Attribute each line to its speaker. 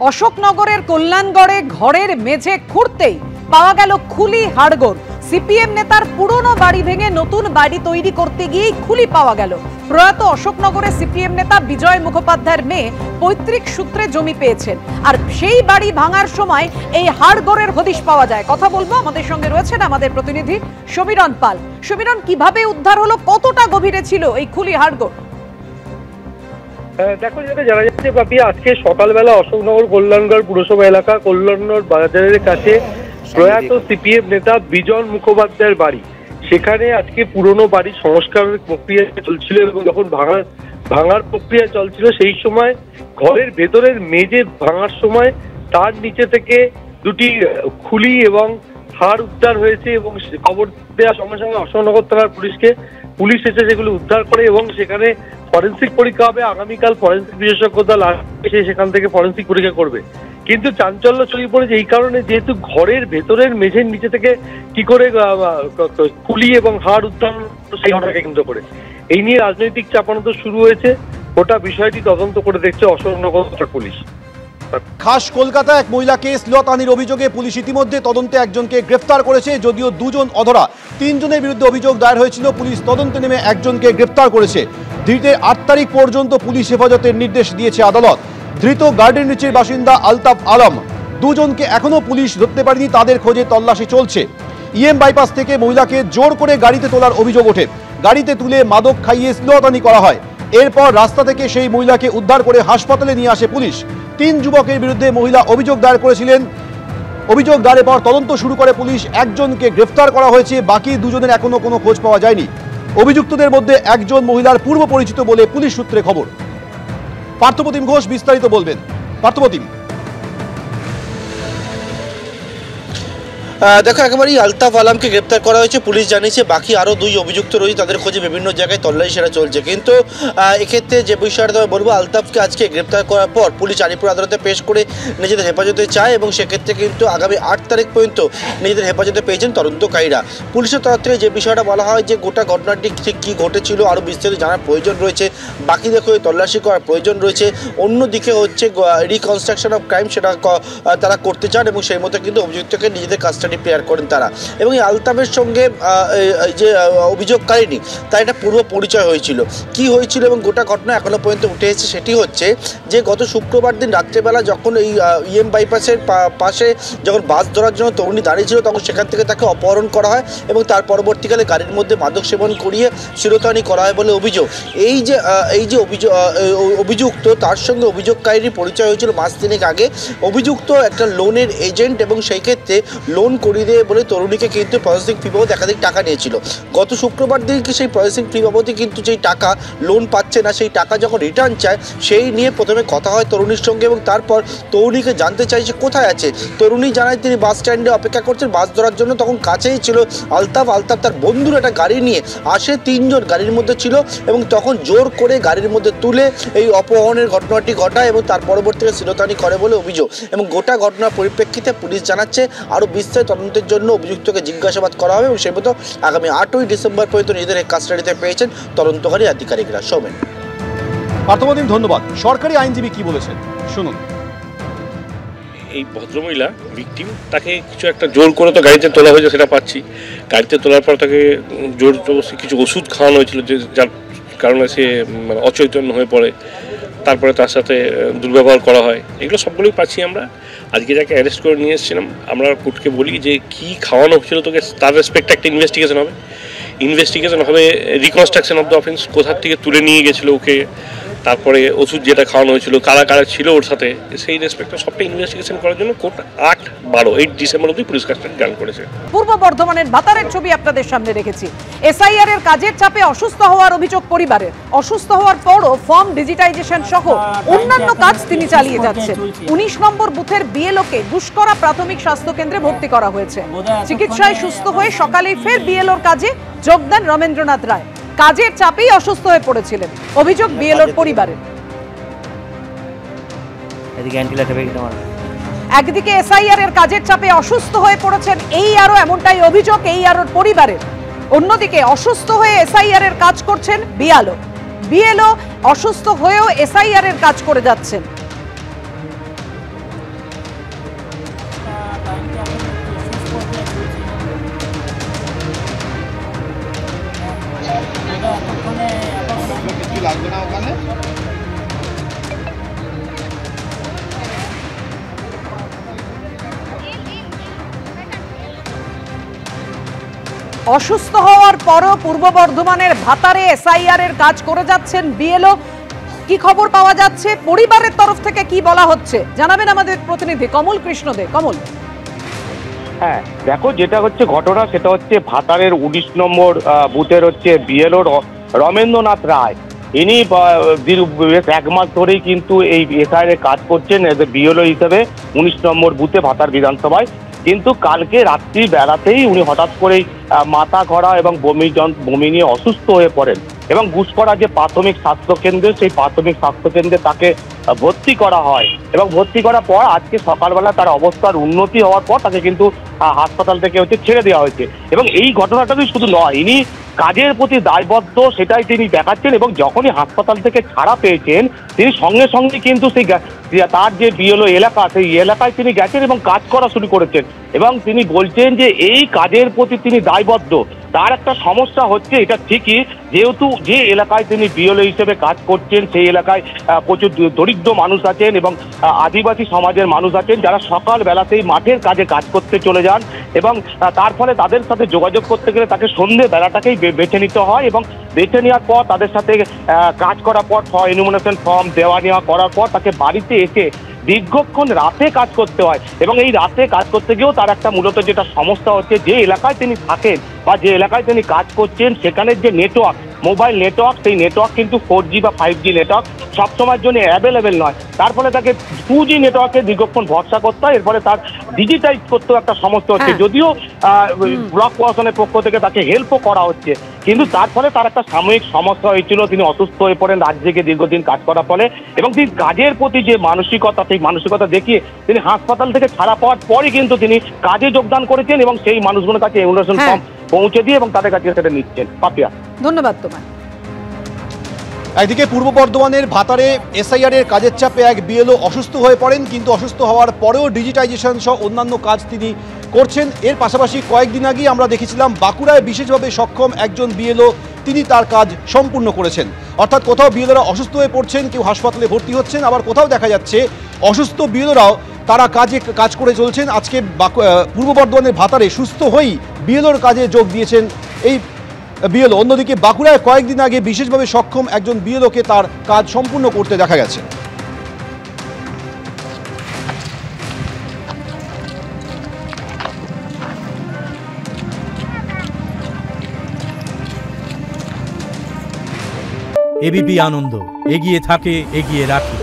Speaker 1: অশোকনগরের কল্যাণগড়ে ঘরের মেঝে খুঁড়তেই পাওয়া গেল খুলি হাড়গোড়। সিপিএম নেতার পুরনো বাড়ি ভেঙে নতুন বাড়ি তৈরি করতে গিয়েই খুলি পাওয়া গেল। প্রয়াত অশোকনগরের সিপিএম নেতা বিজয় মুখোপাধ্যায়ের মেয়ে পৈতৃক সূত্রে জমি পেয়েছেন, আর সেই বাড়ি ভাঙার সময় এই হাড়গোড়ের হদিশ পাওয়া যায়। কথা বলবো, আমাদের সঙ্গে রয়েছেন আমাদের প্রতিনিধি সমীরণ পাল। সমীরণ, কিভাবে উদ্ধার হলো, কতটা গভীরে ছিল এই খুলি হাড়গোড়?
Speaker 2: দেখো, যেটা জানা যাচ্ছে বাপি, আজকে সকালবেলা অশোকনগর কল্যাণগড় পুরসভা এলাকা কল্যাণগড় বাজারের কাছে প্রয়াত সিপিএম নেতা বিজয় মুখোপাধ্যায়ের বাড়ি, সেখানে আজকে পুরনো বাড়ি সংস্কারের প্রক্রিয়া চলছিল এবং যখন ভাঙার প্রক্রিয়া চলছিল সেই সময় ঘরের ভেতরের মেঝে ভাঙার সময় তার নিচে থেকে দুটি খুলি এবং হাড় উদ্ধার হয়েছে এবং খবর দেওয়ার সঙ্গে সঙ্গে অশোকনগর থানার পুলিশ এসে সেগুলো উদ্ধার করে এবং সেখানে ফরেন্সিক পরীক্ষা হবে। আগামীকাল ফরেন্সিক বিশেষজ্ঞ দল এসে সেখান থেকে ফরেন্সিক পরীক্ষা করবে। কিন্তু চাঞ্চল্য ছড়িয়ে পড়েছে এই কারণে, যেহেতু ঘরের ভেতরের মেঝের নিচে থেকে কি করে খুলি এবং হাড় উদ্ধার সেই ঘটনাকে কেন্দ্র করে এই নিয়ে রাজনৈতিক চাপানো শুরু হয়েছে। গোটা বিষয়টি তদন্ত করে দেখছে অশোকনগর পুলিশ।
Speaker 3: খাস কলকাতা এক মহিলাকে শ্লীলতাহানির অভিযোগে পুলিশ ইতিমধ্যে তদন্তে একজনকে গ্রেফতার করেছে। যদিও দুজন অধরা, 3 জনের বিরুদ্ধে অভিযোগ দায়ের হয়েছিল। পুলিশ তদন্তে নেমে একজনকে গ্রেফতার করেছে। ধৃতের 8 তারিখ পর্যন্ত পুলিশ হেফাজতের নির্দেশ দিয়েছে আদালত। ধৃত গার্ডেন রিচের বাসিন্দা আলতাফ আলম। 2 জনকে এখনো পুলিশ ধরতে পারেনি, তাদের খোঁজে তল্লাশি চলছে। ইএম বাইপাস থেকে মহিলাকে জোর করে গাড়িতে তোলার অভিযোগ ওঠে। গাড়িতে তুলে মাদক খাইয়ে শ্লীলতাহানি করা হয়। এরপর রাস্তা থেকে সেই মহিলাকে উদ্ধার করে হাসপাতালে নিয়ে আসে পুলিশ। 3 যুবকের বিরুদ্ধে মহিলা অভিযোগ দায়ের করেছিলেন। অভিযোগ দায়েরের পর তদন্ত শুরু করে পুলিশ। একজনকে গ্রেফতার করা হয়েছে, বাকি 2 জনের এখনো কোনো খোঁজ পাওয়া যায়নি। অভিযুক্তদের মধ্যে একজন মহিলার পূর্ব পরিচিত বলে পুলিশ সূত্রে খবর। পার্থপ্রতিম ঘোষ বিস্তারিত বলবেন। পার্থপ্রতিম,
Speaker 4: দেখো, একেবারেই আলতাফ আলমকে গ্রেপ্তার করা হয়েছে। পুলিশ জানিয়েছে বাকি আরও 2 অভিযুক্ত রয়েছে, তাদের খোঁজে বিভিন্ন জায়গায় তল্লাশি সেটা চলছে। কিন্তু এক্ষেত্রে যে বিষয়টা তবে বলবো, আলতাফকে আজকে গ্রেপ্তার করার পর পুলিশ আলিপুর আদালতে পেশ করে নিজেদের হেফাজতে চায় এবং সেক্ষেত্রে কিন্তু আগামী 8 তারিখ পর্যন্ত নিজেদের হেফাজতে পেয়েছেন তদন্তকারীরা। পুলিশের তরফ থেকে যে বিষয়টা বলা হয় যে গোটা ঘটনাটি ঠিক কী ঘটেছিল আরও বিস্তারিত জানার প্রয়োজন রয়েছে, বাকি দেখো তল্লাশি করার প্রয়োজন রয়েছে। অন্যদিকে হচ্ছে রিকনস্ট্রাকশন অফ ক্রাইম, সেটা তারা করতে চান এবং সেই মতো কিন্তু অভিযুক্তকে নিজেদের কাস্টাডি প্রেয়ার করেন তারা। এবং এই আলতাফের সঙ্গে যে অভিযোগকারিনী তার একটা পূর্ব পরিচয় হয়েছিল। কি হয়েছিল এবং গোটা ঘটনা এখনো পর্যন্ত উঠে এসেছে সেটি হচ্ছে যে গত শুক্রবার দিন রাত্রেবেলা যখন এই ইএম বাইপাসের পাশে যখন বাস ধরার জন্য তরুণী দাঁড়িয়ে ছিল, তখন সেখান থেকে তাকে অপহরণ করা হয় এবং তার পরবর্তীকালে গাড়ির মধ্যে মাদক সেবন করিয়ে শ্লীলতাহানি করা হয় বলে অভিযোগ। এই যে অভিযুক্ত, তার সঙ্গে অভিযোগকারীর পরিচয় হয়েছিল মাস 3 আগে। অভিযুক্ত একটা লোনের এজেন্ট এবং সেই ক্ষেত্রে লোন করিয়ে দেবে বলে তরুণীকে কিন্তু প্রসেসিং ফি বাবদ একাধিক টাকা নিয়েছিল। গত শুক্রবার দিনকে সেই প্রসেসিং ফি বাবদে কিন্তু যেই টাকা লোন পাচ্ছে না, সেই টাকা যখন রিটার্ন চায় সেই নিয়ে প্রথমে কথা হয় তরুণীর সঙ্গে এবং তারপর তরুণীকে জানতে চাইছে কোথায় আছে। তরুণী জানায় তিনি বাস স্ট্যান্ডে অপেক্ষা করছেন বাস ধরার জন্য। তখন কাছেই ছিল আলতাফ তার বন্ধুর একটা গাড়ি নিয়ে আসে, 3 জন গাড়ির মধ্যে ছিল এবং তখন জোর করে গাড়ির মধ্যে তুলে এই অপহরণের ঘটনাটি ঘটায় এবং তার পরবর্তীতে শ্লীলতাহানি করে বলে অভিযোগ। এবং গোটা ঘটনার পরিপ্রেক্ষিতে পুলিশ জানাচ্ছে আরও বিস্তারিত তদন্তের জন্য অভিযুক্তকে জিজ্ঞাসাবাদ করা হবে এবং সেই মতো আগামী 8ই ডিসেম্বর পর্যন্ত নিজেদের কাস্টাডিতে পেয়েছেন তদন্তকারী আধিকারিকরা। সৌমেন।
Speaker 3: পার্থপ্রতিম, ধন্যবাদ। সরকারি আইনজীবী কি বলেছেন শুনুন।
Speaker 5: এই ভদ্রমহিলা ভিকটিম, তাকে কিছু একটা জোর করে তো গাড়িতে তোলা হয়েছে সেটা পাচ্ছি। গাড়িতে তোলার পর তাকে জোর জবরদস্তি কিছু ওষুধ খাওয়ানো হয়েছিল যার কারণে সে অচৈতন্য হয়ে পড়ে। তারপরে তার সাথে দুর্ব্যবহার করা হয়। এগুলো সবগুলোই পাচ্ছি আমরা। আজকে যাকে অ্যারেস্ট করে নিয়ে এসেছিলাম, আমরা কোর্টকে বলি যে কী খাওয়ানো হচ্ছিল তোকে, তার রেসপেক্টে একটা ইনভেস্টিগেশন হবে, রিকনস্ট্রাকশন অফ দ্য অফেন্স, কোথার থেকে তুলে নিয়ে গেছিলো ওকে, তারপরে ওষুধ যেটা খাওয়ানো হয়েছিল, কারা কারা ছিল ওর সাথে, সেই রেসপেক্টে সবটা ইনভেস্টিগেশন করার জন্য কোর্ট 8 ডিসেম্বর অবধি পুলিশ কাস্টাডি গ্রান্ট করেছে।
Speaker 1: পূর্ব বর্ধমানের ভাতারের ছবি আপনাদের সামনে রেখেছি। এসআইআর এর কাজের চাপে অসুস্থ হওয়ার অভিযোগ পরিবারের। অসুস্থ হওয়ার পরও ফর্ম ডিজিটাইজেশন সহ অন্যান্য কাজ তিনি চালিয়ে যাচ্ছেন। 19 নম্বর বুথের বিএলওকে গুসকরা প্রাথমিক স্বাস্থ্য কেন্দ্রে ভর্তি করা হয়েছে। চিকিৎসায় সুস্থ হয়ে সকালেই ফের বিএলওর কাজে যোগ দেন রমেন্দ্রনাথ রায়। কাজের চাপেই অসুস্থ হয়ে পড়েছিলেন, অভিযোগ বিএলওর পরিবারের। একদিকে এসআইআর এর কাজের চাপে অসুস্থ হয়ে পড়েছেন এই আরো, এমনটাই অভিযোগ এই আরোর পরিবারের। অন্যদিকে অসুস্থ হয়ে এসআইআর এর কাজ করছেন বিএলও অসুস্থ হয়েও এসআইআর এর কাজ করে যাচ্ছেন। অসুস্থ হওয়ার পরও পূর্ব বর্ধমানের ভাতারে এসআইআর এর কাজ করে যাচ্ছেন বিএলও। কি খবর পাওয়া যাচ্ছে, পরিবারের তরফ থেকে কি বলা হচ্ছে জানাবেন আমাদের প্রতিনিধি কমল কৃষ্ণ দে। কমল।
Speaker 6: হ্যাঁ দেখো, যেটা হচ্ছে ঘটনা সেটা হচ্ছে ভাতারের 19 নম্বর বুথের হচ্ছে বিএলও রমেন্দ্রনাথ রায়। ইনি বেশ 1 মাস ধরেই কিন্তু এই এসআইআর কাজ করছেন বিএলও হিসেবে 19 নম্বর বুথে ভাতার বিধানসভায়। কিন্তু কালকে রাত্রি বেলাতেই উনি হঠাৎ করেই মাথা ঘোরা এবং বমি নিয়ে অসুস্থ হয়ে পড়েন এবং গুসকরা যে প্রাথমিক স্বাস্থ্যকেন্দ্র, সেই প্রাথমিক স্বাস্থ্যকেন্দ্রে তাকে ভর্তি করা হয় এবং ভর্তি করার পর আজকে সকালবেলা তার অবস্থার উন্নতি হওয়ার পর তাকে কিন্তু হাসপাতাল থেকে ছেড়ে দেওয়া হয়েছে। এবং এই ঘটনাটাই শুধু নয়, ইনি কাজের প্রতি দায়বদ্ধ সেটাই তিনি দেখাচ্ছেন এবং যখনই হাসপাতাল থেকে ছাড়া পেয়েছেন তিনি সঙ্গে সঙ্গে কিন্তু সেই তার যে বিএলও এলাকা সেই এলাকায় তিনি গেছেন এবং কাজ করা শুরু করেছেন এবং তিনি বলছেন যে এই কাজের প্রতি তিনি দায়বদ্ধ। তার একটা সমস্যা হচ্ছে, এটা ঠিকই, যেহেতু যে এলাকায় তিনি বিএলও হিসেবে কাজ করছেন সেই এলাকায় প্রচুর দরিদ্র মানুষ আছেন এবং আদিবাসী সমাজের মানুষ আছেন যারা সকালবেলাতেই মাঠের কাজে কাজ করতে চলে যান এবং তার ফলে তাদের সাথে যোগাযোগ করতে গেলে তাকে সন্ধ্যে বেলাটাকেই বেছে নিতে হয় এবং বেছে নেওয়ার পর তাদের সাথে কাজ করার পর এনুমিনেশন ফর্ম দেওয়া নেওয়া করার পর তাকে বাড়িতে এসে দীর্ঘক্ষণ রাতে কাজ করতে হয় এবং এই রাতে কাজ করতে গিয়েও তার একটা মূলত যেটা সমস্যা হচ্ছে, যে এলাকায় তিনি থাকেন বা যে এলাকায় তিনি কাজ করছেন সেখানের যে নেটওয়ার্ক, মোবাইল নেটওয়ার্ক, সেই নেটওয়ার্ক কিন্তু 4G বা 5G নেটওয়ার্ক সবসময়ের জন্য অ্যাভেলেবেল নয়। তার ফলে তাকে 2G নেটওয়ার্কে দীর্ঘক্ষণ ভরসা করতে হয়। এর ফলে তার ডিজিটাইজ করতেও একটা সমস্যা হচ্ছে, যদিও ব্লক প্রশাসনের পক্ষ থেকে তাকে হেল্পও করা হচ্ছে, কিন্তু তার ফলে তার একটা সাময়িক সমস্যা হয়েছিল। তিনি অসুস্থ হয়ে পড়েন রাত জেগে দীর্ঘদিন কাজ করার ফলে এবং তিনি কাজের প্রতি যে মানসিকতা, সেই মানসিকতা দেখিয়ে তিনি হাসপাতাল থেকে ছাড়া পাওয়ার পরই কিন্তু তিনি কাজে যোগদান করেছেন এবং সেই মানুষগুলোর কাছে এনুমিনেশন ফর্ম পৌঁছে দিয়ে এবং তাদের কাছে সেটা নিচ্ছেন। পাপিয়া,
Speaker 1: ধন্যবাদ তোমায়।
Speaker 3: একদিকে পূর্ব বর্ধমানের ভাতারে এসআইআর এর কাজের চাপে এক বিএলও অসুস্থ হয়ে পড়েন, কিন্তু অসুস্থ হওয়ার পরেও ডিজিটাইজেশন সহ অন্যান্য কাজ তিনি করছেন। এর পাশাপাশি কয়েকদিন আগে আমরা দেখেছিলাম বাঁকুড়ায় বিশেষভাবে সক্ষম একজন বিএলও, তিনি তার কাজ সম্পূর্ণ করেছেন। অর্থাৎ কোথাও বিএলওরা অসুস্থ হয়ে পড়ছেন, কেউ হাসপাতালে ভর্তি হচ্ছেন, আবার কোথাও দেখা যাচ্ছে অসুস্থ বিএলওরাও তারা কাজ করে চলছেন। আজকে পূর্ব বর্ধমানের ভাতারে সুস্থ হয়েই বিএলওর কাজে যোগ দিয়েছেন এই বিএলও। অন্যদিকে বাঁকুড়ায় কয়েকদিন আগে বিশেষভাবে সক্ষম একজন বিএলওকে তার কাজ সম্পূর্ণ করতে দেখা গেছে।
Speaker 7: এবিপি আনন্দ, এগিয়ে থাকে, এগিয়ে রাখে।